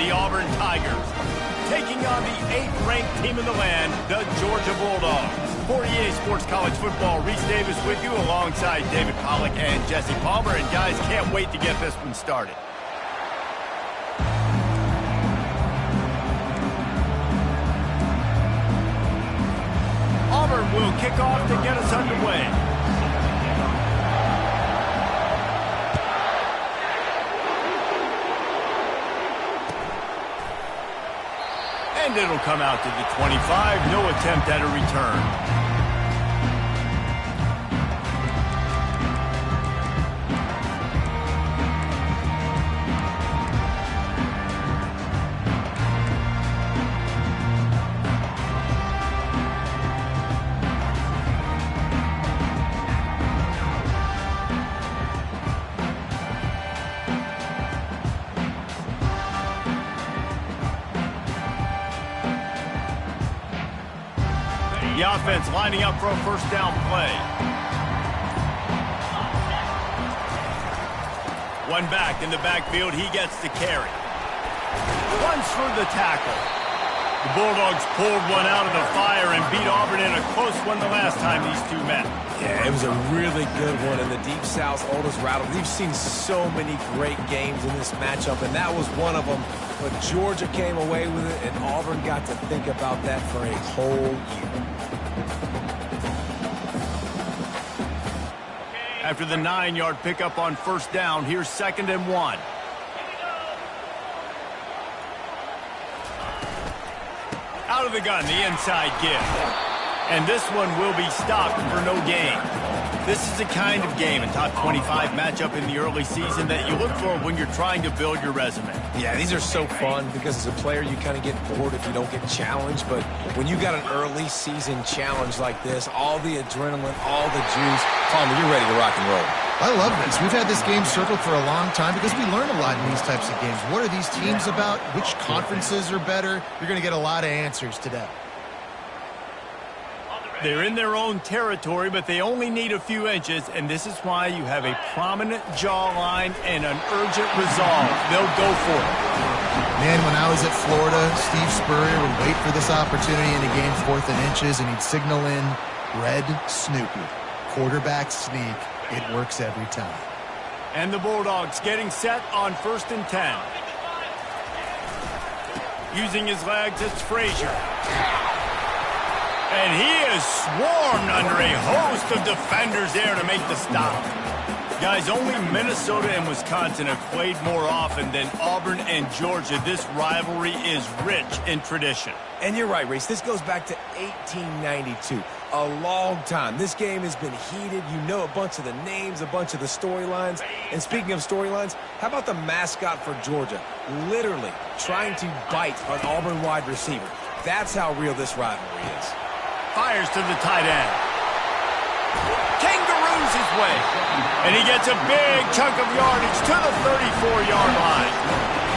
the Auburn Tigers, taking on the 8th-ranked team in the land, the Georgia Bulldogs. For EA Sports College Football, Reese Davis with you alongside David Pollack and Jesse Palmer. And guys, can't wait to get this one started. Auburn will kick off to get us underway. And it'll come out to the 25. No attempt at a return. The offense lining up for a first down play. One back in the backfield. He gets the carry. Runs for the tackle. The Bulldogs pulled one out of the fire and beat Auburn in a close one the last time these two met. Yeah, it was a really good one in the Deep South's oldest rattle. We've seen so many great games in this matchup, and that was one of them. But Georgia came away with it, and Auburn got to think about that for a whole year. After the 9-yard pickup on first down, here's 2nd and 1. Out of the gun, the inside give. And this one will be stopped for no gain. This is the kind of game, a top 25 matchup in the early season, that you look for when you're trying to build your resume. Yeah, these are so fun because as a player you kind of get bored if you don't get challenged. But when you got an early season challenge like this, all the adrenaline, all the juice, Palmer, you're ready to rock and roll. I love this. We've had this game circled for a long time because we learn a lot in these types of games. What are these teams about? Which conferences are better? You're going to get a lot of answers today. They're in their own territory, but they only need a few inches, and this is why you have a prominent jawline and an urgent resolve. They'll go for it. Man, when I was at Florida, Steve Spurrier would wait for this opportunity in a game 4th and inches, and he'd signal in red Snoopy. Quarterback sneak. It works every time. And the Bulldogs getting set on 1st and 10. Using his legs, it's Frazier. And he is swarmed under a host of defenders there to make the stop. Guys, only Minnesota and Wisconsin have played more often than Auburn and Georgia. This rivalry is rich in tradition. And you're right, Reese. This goes back to 1892. A long time. This game has been heated. You know a bunch of the names, a bunch of the storylines. And speaking of storylines, how about the mascot for Georgia? Literally trying to bite an Auburn wide receiver. That's how real this rivalry is. Fires to the tight end. Kangaroos his way. And he gets a big chunk of yardage to the 34-yard line.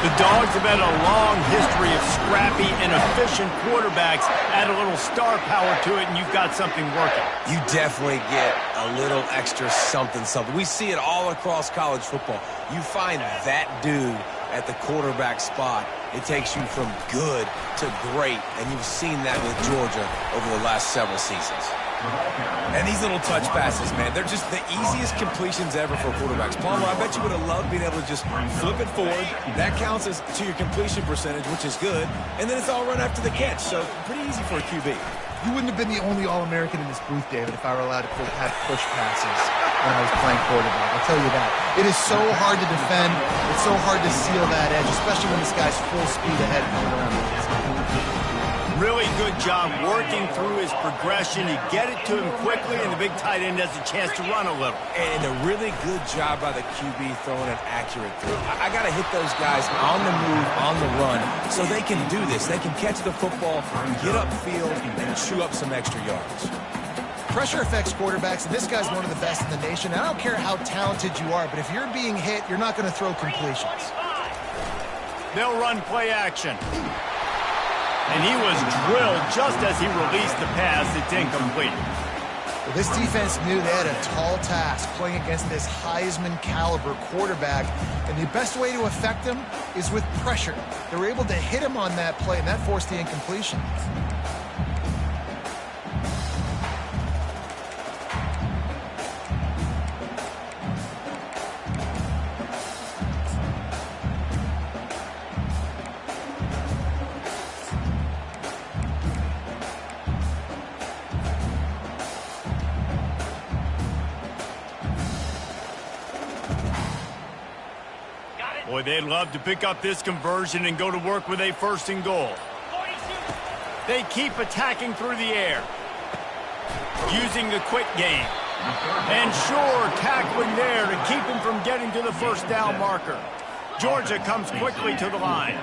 The Dogs have had a long history of scrappy and efficient quarterbacks. Add a little star power to it, and you've got something working. You definitely get a little extra something. We see it all across college football. You find that dude at the quarterback spot, it takes you from good to great, and you've seen that with Georgia over the last several seasons. And these little touch passes, man, they're just the easiest completions ever for quarterbacks. Palmer, I bet you would have loved being able to just flip it forward. That counts as to your completion percentage, which is good, and then it's all run after the catch, so pretty easy for a QB. You wouldn't have been the only All-American in this booth, David, if I were allowed to have push passes when I was playing quarterback. I'll tell you that. It is so hard to defend. It's so hard to seal that edge, especially when this guy's full speed ahead coming around the inside. Really good job working through his progression. You get it to him quickly, and the big tight end has a chance to run a little. And a really good job by the QB throwing an accurate throw. I got to hit those guys on the move, on the run, so they can do this. They can catch the football, get upfield, and chew up some extra yards. Pressure affects quarterbacks, and this guy's one of the best in the nation. I don't care how talented you are, but if you're being hit, you're not going to throw completions. They'll run play action. And he was drilled just as he released the pass. It's incomplete. Well, this defense knew they had a tall task playing against this Heisman caliber quarterback. And the best way to affect him is with pressure. They were able to hit him on that play, and that forced the incompletion. Boy, they'd love to pick up this conversion and go to work with a 1st and goal. They keep attacking through the air, using the quick game. And sure, tackling there to keep him from getting to the 1st down marker. Georgia comes quickly to the line.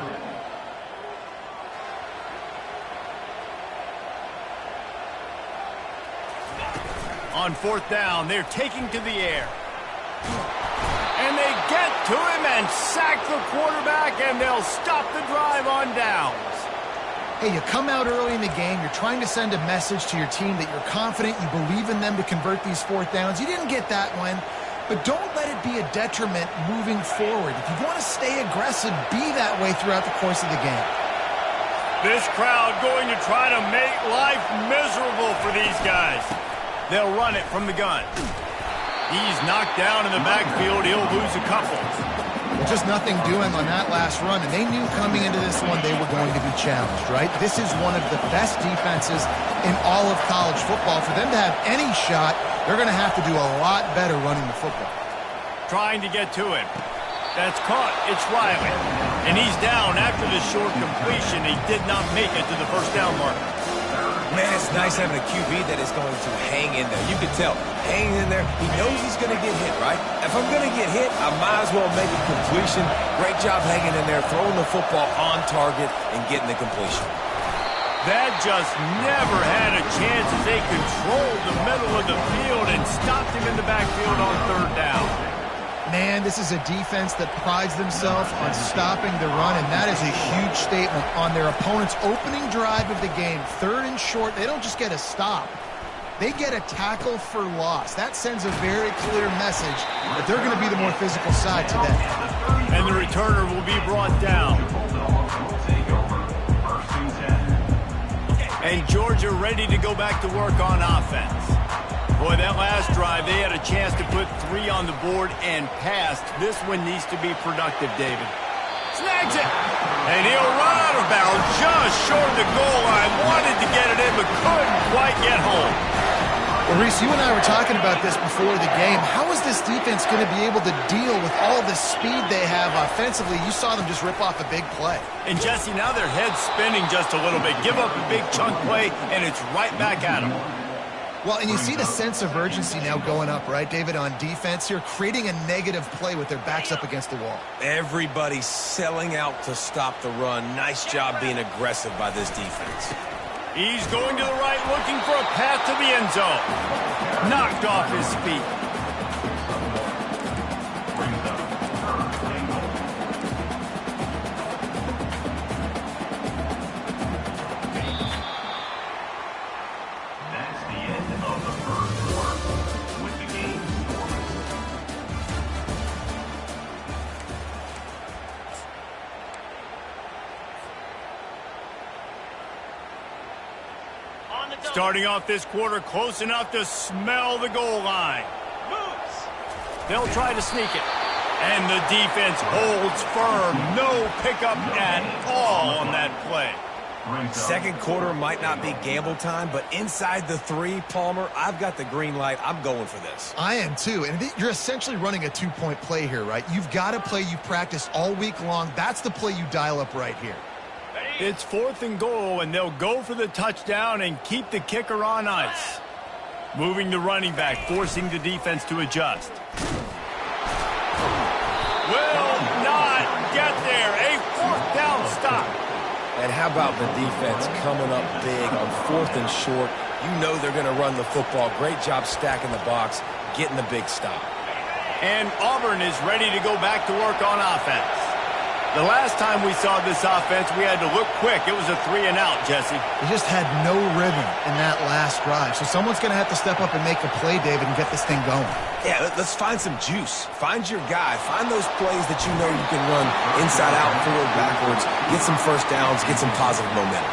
On 4th down, they're taking to the air. And they get to him and sack the quarterback, and they'll stop the drive on downs. Hey, you come out early in the game, you're trying to send a message to your team that you're confident, you believe in them to convert these 4th downs. You didn't get that one, but don't let it be a detriment moving forward. If you want to stay aggressive, be that way throughout the course of the game. This crowd going to try to make life miserable for these guys. They'll run it from the gun. He's knocked down in the backfield. He'll lose a couple. Well, just nothing doing on that last run, and they knew coming into this one they were going to be challenged, right? This is one of the best defenses in all of college football. For them to have any shot, they're going to have to do a lot better running the football. Trying to get to it. That's caught. It's Riley. And he's down after the short completion. He did not make it to the 1st down marker. Man, it's nice having a QB that is going to hang in there. You can tell, hanging in there, he knows he's going to get hit, right? If I'm going to get hit, I might as well make a completion. Great job hanging in there, throwing the football on target and getting the completion. That just never had a chance as they controlled the middle of the field and stopped him in the backfield on 3rd down. Man, this is a defense that prides themselves on stopping the run, and that is a huge statement on their opponent's opening drive of the game. 3rd and short, they don't just get a stop. They get a tackle for loss. That sends a very clear message that they're going to be the more physical side today. And the returner will be brought down. And Georgia ready to go back to work on offense. Boy, that last drive, they had a chance to put 3 on the board and passed. This one needs to be productive, David. Snags it! And he'll run out of bounds just short of the goal line. Wanted to get it in, but couldn't quite get home. Well, Reese, you and I were talking about this before the game. How is this defense going to be able to deal with all the speed they have offensively? You saw them just rip off a big play. And, Jesse, now their head's spinning just a little bit. Give up a big chunk play, and it's right back at them. Well, and you see the sense of urgency now going up, right, David, on defense here, creating a negative play with their backs up against the wall. Everybody's selling out to stop the run. Nice job being aggressive by this defense. He's going to the right, looking for a path to the end zone. Knocked off his feet. Starting off this quarter close enough to smell the goal line. They'll try to sneak it. And the defense holds firm. No pickup at all on that play. 2nd quarter might not be gamble time, but inside the 3, Palmer, I've got the green light. I'm going for this. I am too. And you're essentially running a 2-point play here, right? You've got a play you practice all week long. That's the play you dial up right here. It's 4th and goal, and they'll go for the touchdown and keep the kicker on ice. Moving the running back, forcing the defense to adjust. Will not get there. A 4th down stop. And how about the defense coming up big on 4th and short? You know they're going to run the football. Great job stacking the box, getting the big stop. And Auburn is ready to go back to work on offense. The last time we saw this offense, we had to look quick. It was a 3-and-out, Jesse. They just had no rhythm in that last drive. So someone's going to have to step up and make a play, David, and get this thing going. Yeah, let's find some juice. Find your guy. Find those plays that you know you can run inside out, forward, backwards. Get some first downs. Get some positive momentum.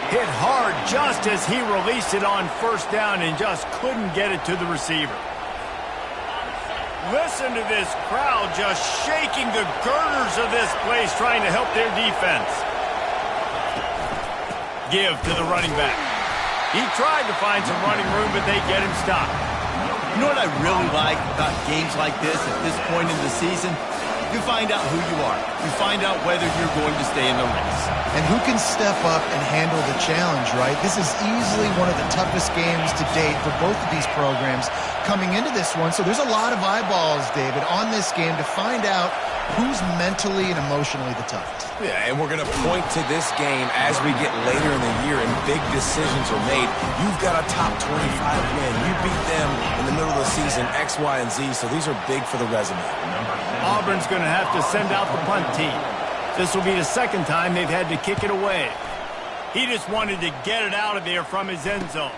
Hit hard just as he released it on first down and just couldn't get it to the receiver. Listen to this crowd just shaking the girders of this place trying to help their defense. Give to the running back. He tried to find some running room, but they get him stopped. You know what I really like about games like this at this point in the season? You find out who you are. You find out whether you're going to stay in the race. And who can step up and handle the challenge, right? This is easily one of the toughest games to date for both of these programs coming into this one. So there's a lot of eyeballs, David, on this game to find out who's mentally and emotionally the toughest. Yeah, and we're going to point to this game as we get later in the year and big decisions are made. You've got a top 25 win. You beat them in the middle of the season, X, Y, and Z, so these are big for the resume. Auburn's going to have to send out the punt team. This will be the second time they've had to kick it away. He just wanted to get it out of there from his end zone.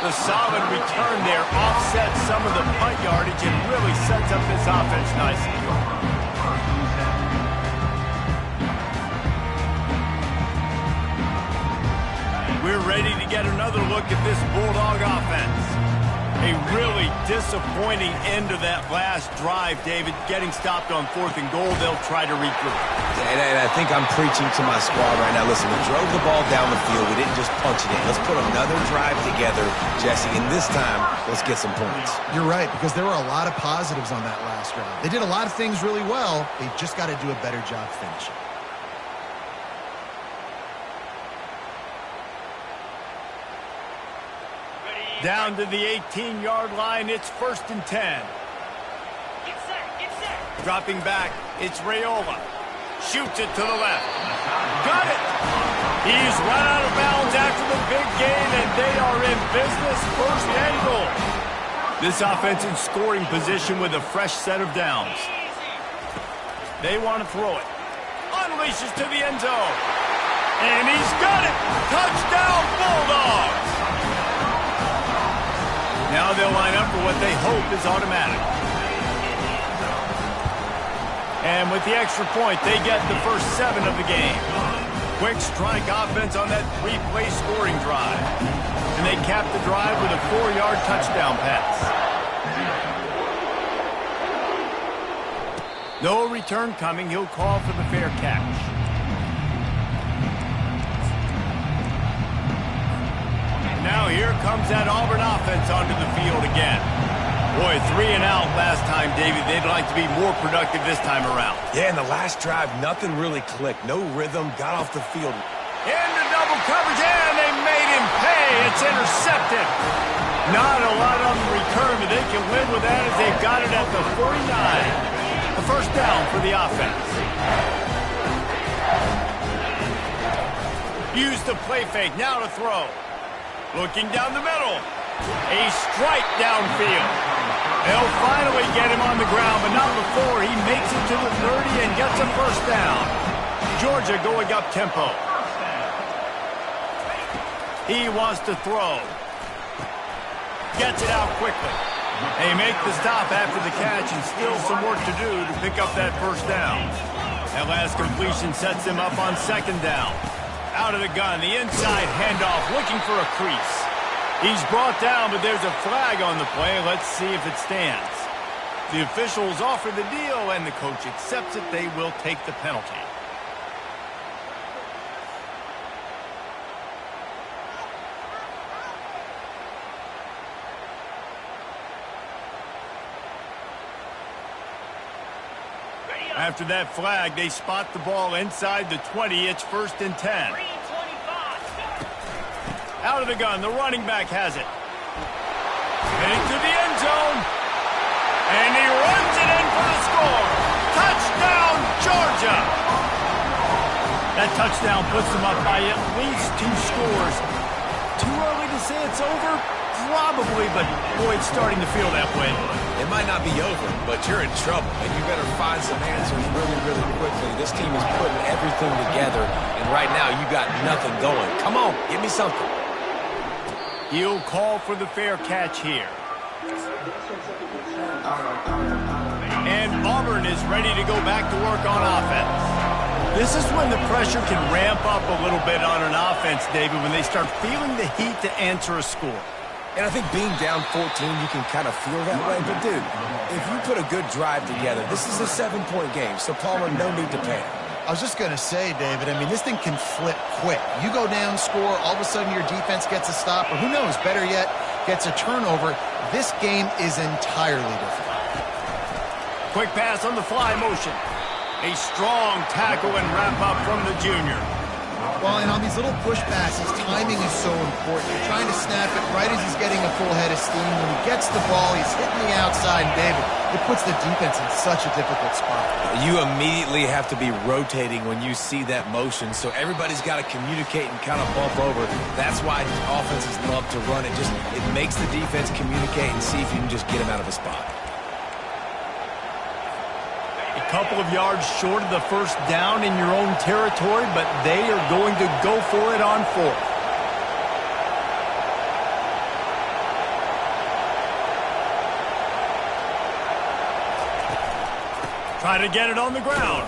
The solid return there offsets some of the punt yardage and really sets up this offense nicely. We're ready to get another look at this Bulldog offense. A really disappointing end of that last drive, David. Getting stopped on 4th and goal, they'll try to regroup. And I think I'm preaching to my squad right now. Listen, we drove the ball down the field. We didn't just punch it in. Let's put another drive together, Jesse, and this time, let's get some points. You're right, because there were a lot of positives on that last drive. They did a lot of things really well. They've just got to do a better job finishing. Down to the 18-yard line, it's 1st and 10. Get set. Dropping back, it's Raiola. Shoots it to the left. Got it! He's run out of bounds after the big gain, and they are in business, 1st and goal. This offense in scoring position with a fresh set of downs. They want to throw it. Unleashes to the end zone. And he's got it! Touchdown, Bulldogs! Now they'll line up for what they hope is automatic. And with the extra point, they get the first 7 of the game. Quick strike offense on that 3-play scoring drive. And they cap the drive with a 4-yard touchdown pass. No return coming. He'll call for the fair catch. Now here comes that Auburn offense onto the field again. Boy, 3-and-out last time, David. They'd like to be more productive this time around. Yeah, in the last drive, nothing really clicked. No rhythm, got off the field. Into double coverage, and they made him pay. It's intercepted. Not a lot on the return, but they can live with that as they've got it at the 49. The first down for the offense. Use the play fake, now to throw. Looking down the middle. A strike downfield. They'll finally get him on the ground, but not before he makes it to the 30 and gets a first down. Georgia going up tempo. He wants to throw. Gets it out quickly. They make the stop after the catch and still some work to do to pick up that first down. That last completion sets them up on 2nd down. Out of the gun, the inside handoff, looking for a crease. He's brought down, but there's a flag on the play. Let's see if it stands. The officials offer the deal, and the coach accepts it. They will take the penalty. After that flag, they spot the ball inside the 20. It's 1st and 10. Out of the gun, the running back has it. Heading to the end zone. And he runs it in for the score. Touchdown, Georgia! That touchdown puts them up by at least 2 scores. Too early to say it's over? Probably, but boy, it's starting to feel that way. It might not be over, but you're in trouble, and you better find some answers really, really quickly. This team is putting everything together, and right now you got nothing going. Come on, give me something. He'll call for the fair catch here. And Auburn is ready to go back to work on offense. This is when the pressure can ramp up a little bit on an offense, David, when they start feeling the heat to answer a score. And I think being down 14, you can kind of feel that way. But, dude, if you put a good drive together, this is a 7-point game, so Palmer, no need to panic. I was just going to say, David, I mean, this thing can flip quick. You go down, score, all of a sudden your defense gets a stop, or who knows, better yet, gets a turnover. This game is entirely different. Quick pass on the fly motion. A strong tackle and wrap up from the junior. Well, and on these little push passes, timing is so important. You're trying to snap it right as he's getting a full head of steam. When he gets the ball, he's hitting the outside, and David, it puts the defense in such a difficult spot. You immediately have to be rotating when you see that motion, so everybody's got to communicate and kind of bump over. That's why offenses love to run it. It makes the defense communicate and see if you can just get him out of a spot. A couple of yards short of the first down in your own territory, but they are going to go for it on fourth. Try to get it on the ground.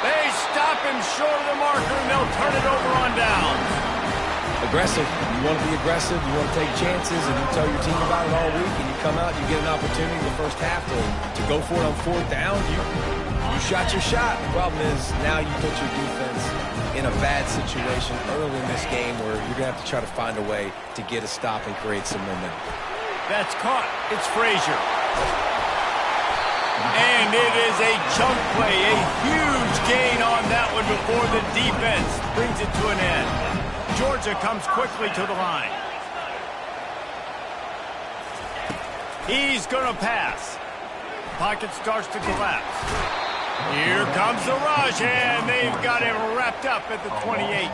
They stop him short of the marker, and they'll turn it over on downs. Aggressive. You want to be aggressive. You want to take chances, and you tell your team about it all week, and you come out, you get an opportunity in the first half to go for it on fourth down. You shot your shot. The problem is now you put your defense in a bad situation early in this game where you're going to have to try to find a way to get a stop and create some momentum. That's caught. It's Frazier. And it is a chunk play, a huge gain on that one before the defense brings it to an end. Georgia comes quickly to the line. He's going to pass. Pocket starts to collapse. Here comes the rush, and they've got him wrapped up at the 28.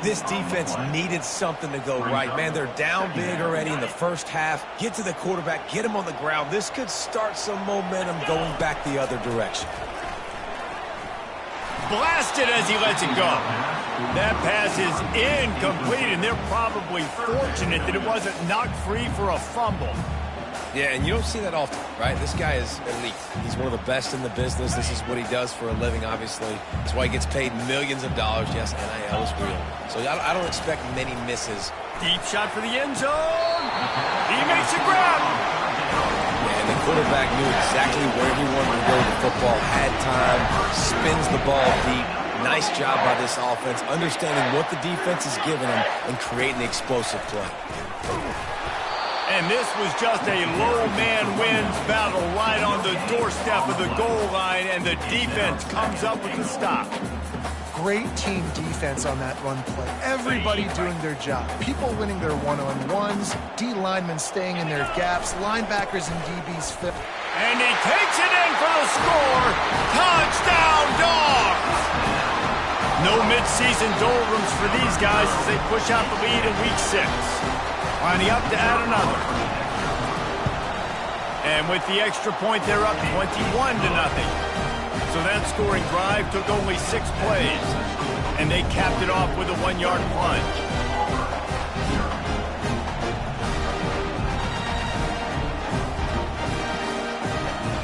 This defense needed something to go right. Man, they're down big already in the first half. Get to the quarterback, get him on the ground. This could start some momentum going back the other direction. Blasted as he lets it go. That pass is incomplete, and they're probably fortunate that it wasn't knocked free for a fumble. Yeah, and you don't see that often, right? This guy is elite. He's one of the best in the business. This is what he does for a living, obviously. That's why he gets paid millions of dollars. Yes, NIL is real. So I don't expect many misses. Deep shot for the end zone. He makes a grab. And the quarterback knew exactly where he wanted to go with the football, had time, spins the ball deep. Nice job by this offense, understanding what the defense is giving them and creating the explosive play. And this was just a low man wins battle right on the doorstep of the goal line, and the defense comes up with the stop. Great team defense on that run play. Everybody doing their job. People winning their one-on-ones, D linemen staying in their gaps, linebackers and DBs fit. And he takes it in for the score. Touchdown, Dogs! No midseason doldrums for these guys as they push out the lead in Week 6. Lining up to add another. And with the extra point, they're up 21-0. So that scoring drive took only 6 plays. And they capped it off with a 1-yard plunge.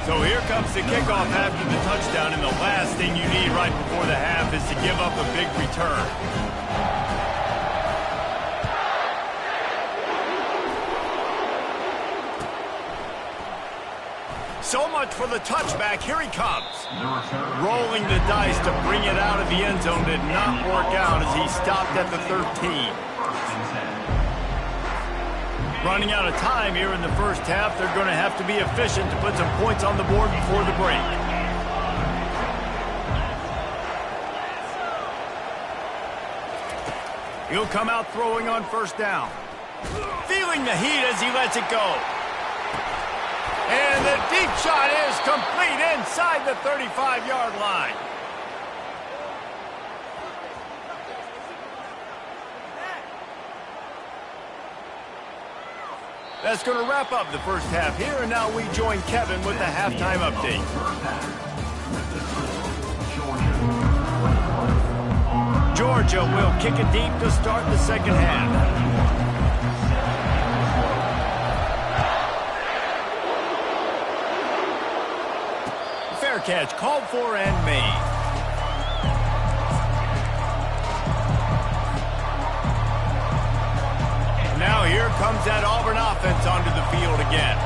So here comes the kickoff after the touchdown, and the last thing you need right before the half is to give up a big return. So much for the touchback. Here he comes. Rolling the dice to bring it out of the end zone did not work out as he stopped at the 13. Running out of time here in the first half, they're going to have to be efficient to put some points on the board before the break. He'll come out throwing on first down. Feeling the heat as he lets it go. And the deep shot is complete inside the 35-yard line. That's going to wrap up the first half here, and now we join Kevin with the halftime update. Georgia will kick it deep to start the second half. Fair catch called for and made. Now here comes that Auburn offense onto the field again.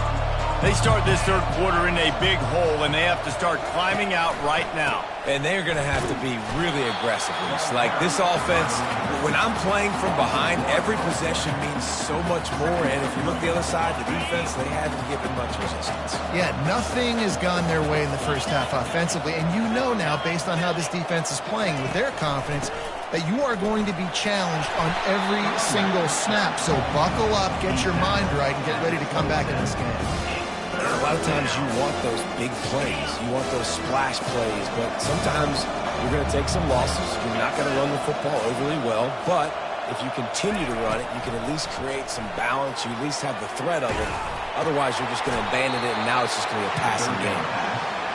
They start this third quarter in a big hole, and they have to start climbing out right now. And they're going to have to be really aggressive. It's like this offense, when I'm playing from behind, every possession means so much more. And if you look the other side, the defense, they haven't given much resistance. Yeah, nothing has gone their way in the first half offensively. And you know now, based on how this defense is playing with their confidence, that you are going to be challenged on every single snap. So buckle up, get your mind right, and get ready to come back in this game. A lot of times you want those big plays. You want those splash plays. But sometimes you're going to take some losses. You're not going to run the football overly well. But if you continue to run it, you can at least create some balance. You at least have the threat of it. Otherwise, you're just going to abandon it, and now it's just going to be a passing game.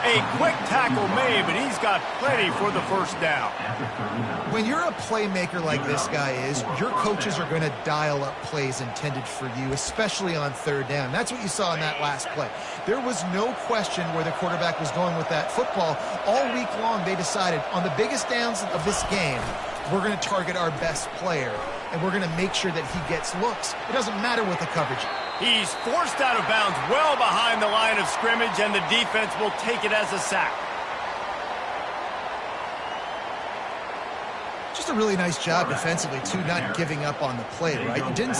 A quick tackle made, but he's got plenty for the first down. When you're a playmaker like this guy is, your coaches are going to dial up plays intended for you, especially on third down. That's what you saw in that last play. There was no question where the quarterback was going with that football. All week long, they decided on the biggest downs of this game, we're going to target our best player, and we're going to make sure that he gets looks. It doesn't matter what the coverage is. He's forced out of bounds well behind the line of scrimmage, and the defense will take it as a sack. Just a really nice job defensively, too, not giving up on the play, right? You didn't